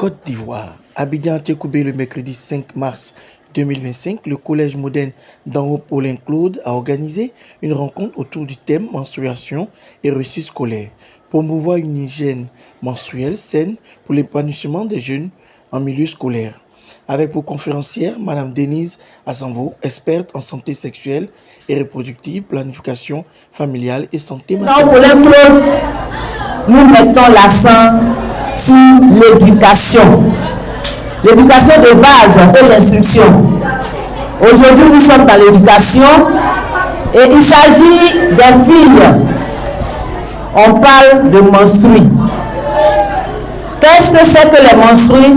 Côte d'Ivoire. Abidjan Tchékoubé le mercredi 5 mars 2025, le collège moderne d'Enhaut Paulin Claude a organisé une rencontre autour du thème menstruation et réussite scolaire, promouvoir une hygiène menstruelle saine pour l'épanouissement des jeunes en milieu scolaire. Avec pour conférencière Madame Denise Asanvo, experte en santé sexuelle et reproductive, planification familiale et santé maternelle. Nous mettons l'accent sur l'éducation. L'éducation de base et l'instruction. Aujourd'hui, nous sommes dans l'éducation et il s'agit des filles. On parle de menstrues. Qu'est-ce que c'est que les menstrues?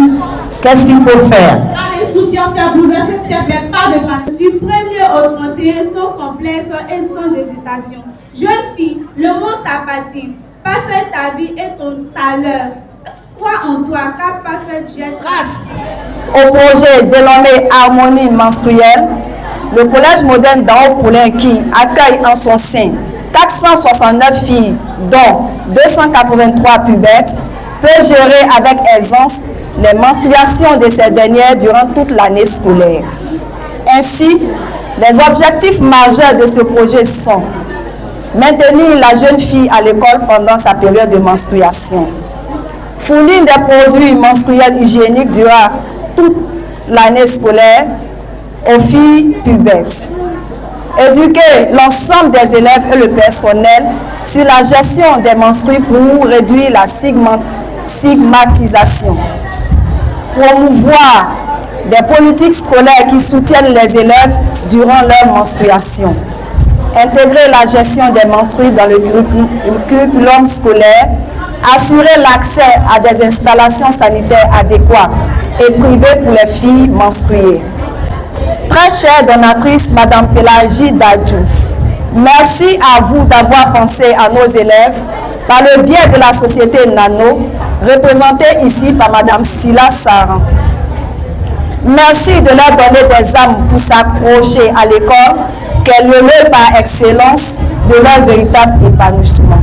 Qu'est-ce qu'il faut faire? L'insouciance est bouleversée, c'est pas de partir. Du premier au 31, sans complexe et sans hésitation. Jeune fille, le monde t'appartient. Parfait ta vie et ton talent. Crois en toi, car parfait geste. Grâce au projet dénommé Harmonie menstruelle, le collège moderne d'Enhaut Paulin qui accueille en son sein 469 filles, dont 283 pubertes, peut gérer avec aisance les menstruations de ces dernières durant toute l'année scolaire. Ainsi, les objectifs majeurs de ce projet sont maintenir la jeune fille à l'école pendant sa période de menstruation, fournir des produits menstruels hygiéniques durant toute l'année scolaire aux filles pubertes, éduquer l'ensemble des élèves et le personnel sur la gestion des menstrues pour réduire la stigmatisation, promouvoir des politiques scolaires qui soutiennent les élèves durant leur menstruation, intégrer la gestion des menstrues dans le curriculum scolaire, assurer l'accès à des installations sanitaires adéquates et privées pour les filles menstruées. Très chère donatrice, Madame Pélagie Dadjou, merci à vous d'avoir pensé à nos élèves par le biais de la société Nano, représentée ici par Madame Sila Saran. Merci de leur donner des armes pour s'accrocher à l'école, qu'elle le met par excellence de leur véritable épanouissement.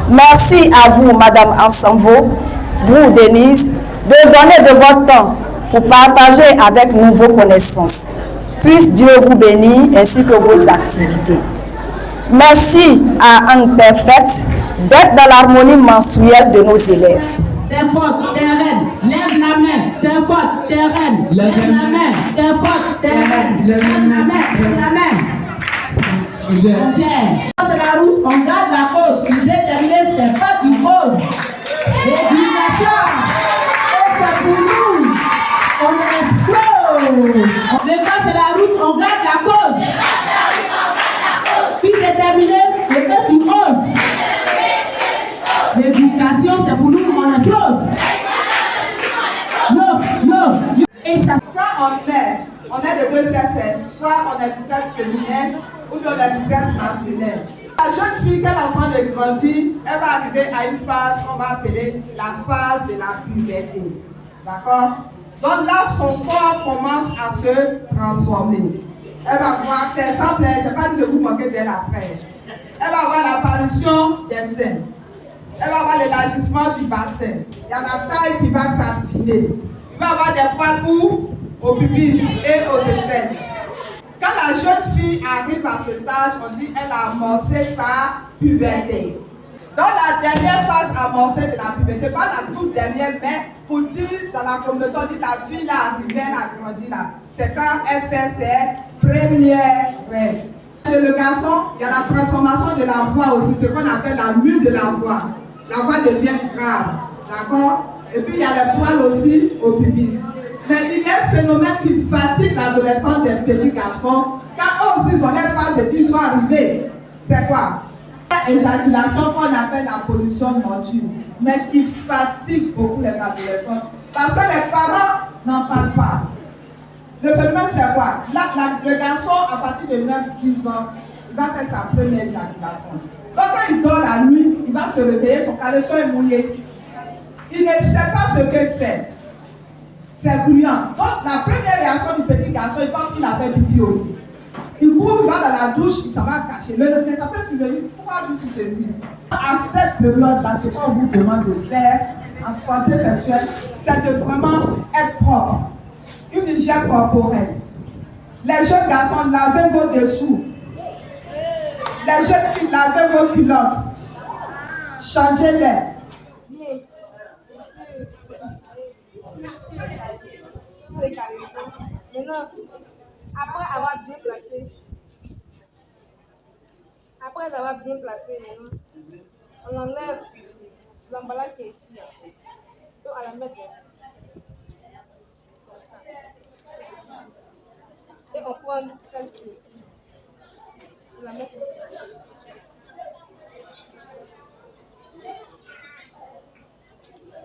Merci à vous, Madame Asanvo, vous, Denise, de donner de votre temps pour partager avec nous vos connaissances. Puisse Dieu vous bénir ainsi que vos activités. Merci à Anne Perfect d'être dans l'harmonie menstruelle de nos élèves. T'es forte, t'es reine, lève la main. T'es forte, t'es reine, lève la main. T'es forte, t'es reine, lève la main. Lève la main. On gère. C'est la route, on garde la cause. L'idée terminée, c'est pas du rose. L'éducation, c'est pour nous. On explose. L'école, c'est la route, on garde la cause. Fille déterminée, le fait tu oses. L'éducation, c'est pour nous, on explose. Non. Et ça. Quand on est de deux sexes, soit on est du sexe féminin ou on est du sexe masculin. La jeune fille, quand elle est en train de grandir, elle va arriver à une phase qu'on va appeler la phase de la puberté. D'accord? Donc là, son corps commence à se transformer. Elle va voir, c'est exemple, je ne vais pas dire que vous manquez d'elle après. Elle va voir l'apparition des seins. Elle va avoir l'élargissement du bassin. Il y a la taille qui va s'affiner. Il va avoir des poids au pubis et aux aisselles. Quand la jeune fille arrive à cet âge, on dit qu'elle a amorcé sa puberté. Dans la dernière phase amorcée de la puberté, pas la toute dernière, mais pour dire dans la communauté, on dit la fille là arrivée, elle a grandi là. C'est quand elle fait ses premières règles. Chez le garçon, il y a la transformation de la voix aussi, ce qu'on appelle la mue de la voix. La voix devient grave, d'accord? Et puis il y a les poils aussi au pubis. Mais il y a un phénomène qui fatigue l'adolescence des petits garçons. Quand eux aussi sont les phases de vie, ils sont arrivés. C'est quoi? L'éjaculation qu'on appelle la pollution nocturne, mais qui fatigue beaucoup les adolescents. Parce que les parents n'en parlent pas. Le phénomène c'est quoi? Le garçon, à partir de 9-10 ans, il va faire sa première éjaculation. Donc quand il dort la nuit, il va se réveiller, son caleçon est mouillé. Il ne sait pas ce que c'est. C'est gluant. Donc la première réaction du petit garçon, il pense qu'il a fait pipi au lit. Il court, il va dans la douche, il s'en va cacher. Mais ça peut survenir. Pourquoi vous sur ceci? À cette période-là, ce qu'on vous demande de faire en santé sexuelle, c'est de vraiment être propre. Une hygiène corporelle. Les jeunes garçons, lavez vos dessous. Les jeunes filles, lavez vos culottes. Changez-les. Maintenant, après avoir bien placé, maintenant, on enlève l'emballage qui est ici. Donc, on la met comme ça. Et on prend celle-ci. On la met ici.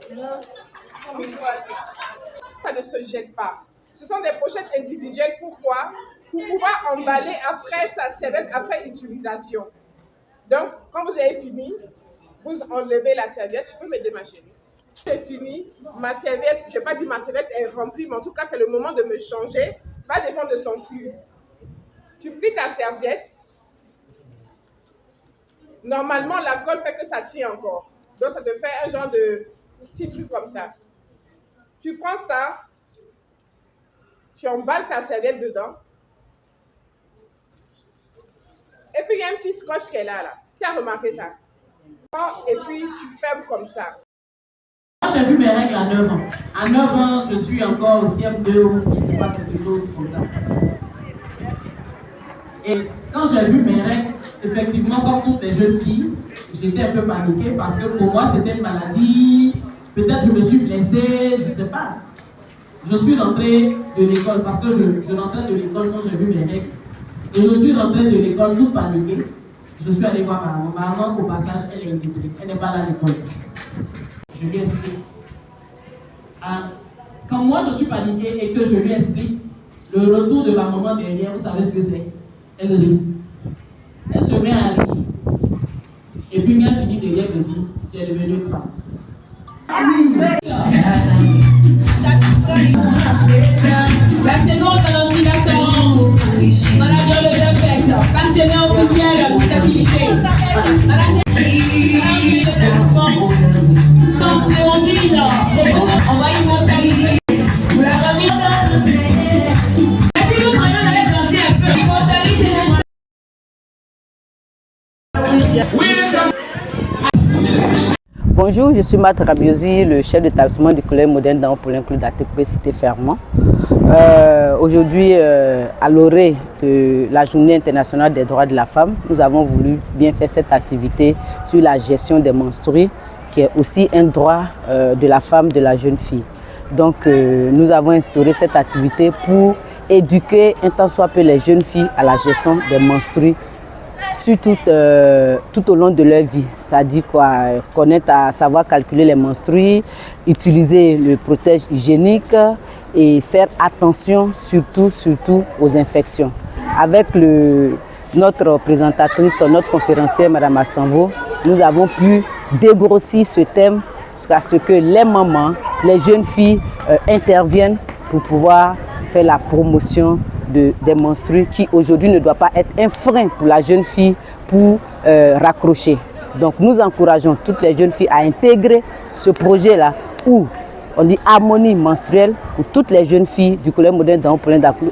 Maintenant, ça ne se jette pas. Ce sont des pochettes individuelles. Pourquoi? Pour pouvoir emballer après sa serviette, après utilisation. Donc, quand vous avez fini, vous enlevez la serviette. Tu peux m'aider, ma chérie? J'ai fini, ma serviette, je n'ai pas dit ma serviette est remplie, mais en tout cas, c'est le moment de me changer. Ça va dépendre de son flux. Tu plies ta serviette. Normalement, la colle fait que ça tient encore. Donc, ça te fait un genre de petit truc comme ça. Tu prends ça, tu emballes ta serviette dedans. Et puis, il y a un petit scotch qui est là. Qui a remarqué ça? Et puis, tu fermes comme ça. Moi, j'ai vu mes règles à 9 ans. À 9 ans, je suis encore au CM2 ou je ne sais pas, quelque chose comme ça. Et quand j'ai vu mes règles, effectivement, comme toutes les jeunes filles, j'étais un peu paniquée parce que pour moi, c'était une maladie. Peut-être je me suis blessée, je ne sais pas. Je suis rentrée de l'école parce que je rentrais de l'école quand j'ai vu mes règles. Et je suis rentrée de l'école toute paniquée. Je suis allée voir ma maman. Ma maman, au passage, elle est illettrée. Elle n'est pas là à l'école. Je lui explique. Quand moi je suis paniquée et que je lui explique le retour de ma maman derrière, vous savez ce que c'est? Elle rit. Elle se met à rire. Et puis elle finit derrière de dire, tu es devenue une femme. La saison de l'oscillation manager de perfect, partenaire officiel de cette activité. On va immortaliser. Vous la remise. Est-ce que vous prenez un peu immortaliser? Bonjour, je suis Mate Rabiosi, le chef d'établissement du collège moderne d'An pour l'inclus d'Atekpe Cité Fermant. Aujourd'hui, à l'orée de la Journée internationale des droits de la femme, nous avons voulu bien faire cette activité sur la gestion des menstrues, qui est aussi un droit de la femme, de la jeune fille. Donc, nous avons instauré cette activité pour éduquer un tant soit peu les jeunes filles à la gestion des menstrues, surtout tout au long de leur vie. Ça dit quoi? Connaître à savoir calculer les menstrues, utiliser le protège hygiénique et faire attention surtout aux infections. Avec notre présentatrice, notre conférencière, Mme Assanvo, nous avons pu dégrossir ce thème jusqu'à ce que les mamans, les jeunes filles interviennent pour pouvoir faire la promotion des menstrues qui aujourd'hui ne doit pas être un frein pour la jeune fille pour raccrocher. Donc nous encourageons toutes les jeunes filles à intégrer ce projet-là où on dit harmonie menstruelle, où toutes les jeunes filles du collège moderne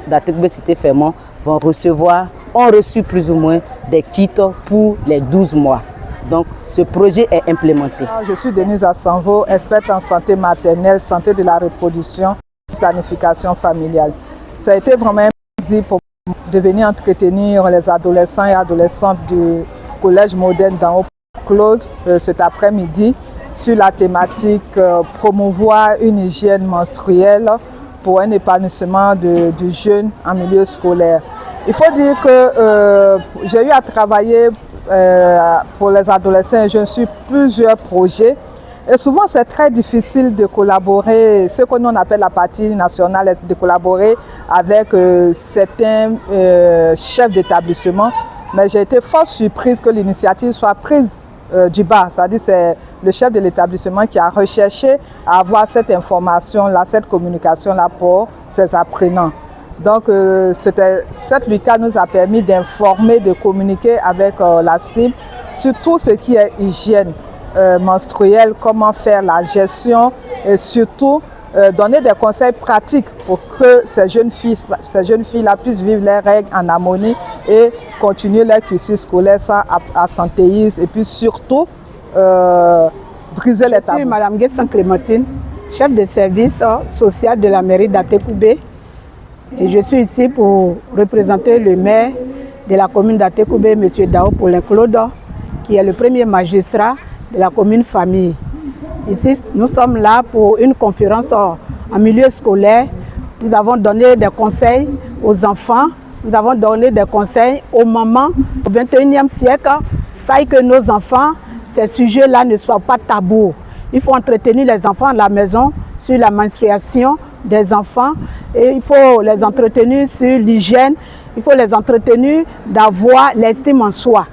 d'Atekpe Cité Fermant ont reçu plus ou moins des kits pour les 12 mois. Donc ce projet est implémenté. Je suis Denise Assanvo, experte en santé maternelle, santé de la reproduction, planification familiale. Ça a été vraiment un plaisir pour moi de venir entretenir les adolescents et adolescentes du collège moderne d'An Claude cet après-midi sur la thématique promouvoir une hygiène menstruelle pour un épanouissement du jeune en milieu scolaire. Il faut dire que j'ai eu à travailler pour les adolescents et jeunes sur plusieurs projets. Et souvent, c'est très difficile de collaborer, ce que l'on appelle la partie nationale, de collaborer avec certains chefs d'établissement. Mais j'ai été fort surprise que l'initiative soit prise du bas. C'est-à-dire c'est le chef de l'établissement qui a recherché à avoir cette information-là, cette communication-là pour ses apprenants. Donc, cette LUCA nous a permis d'informer, de communiquer avec la cible sur tout ce qui est hygiène menstruelle, comment faire la gestion et surtout donner des conseils pratiques pour que ces jeunes filles-là puissent vivre leurs règles en harmonie et continuer leur cursus scolaire sans absentéisme et puis surtout briser les tabous. Je suis Mme Guessan Clémentine, chef de service social de la mairie d'Atekoubé. Et je suis ici pour représenter le maire de la commune d'Atekoubé, M. Dao Paulin Claude, qui est le premier magistrat de la commune famille. Ici, nous sommes là pour une conférence en milieu scolaire. Nous avons donné des conseils aux enfants, nous avons donné des conseils aux mamans. Au XXIe siècle, il faille que nos enfants, ces sujets-là ne soient pas tabous. Il faut entretenir les enfants à la maison sur la menstruation des enfants et il faut les entretenir sur l'hygiène, il faut les entretenir d'avoir l'estime en soi.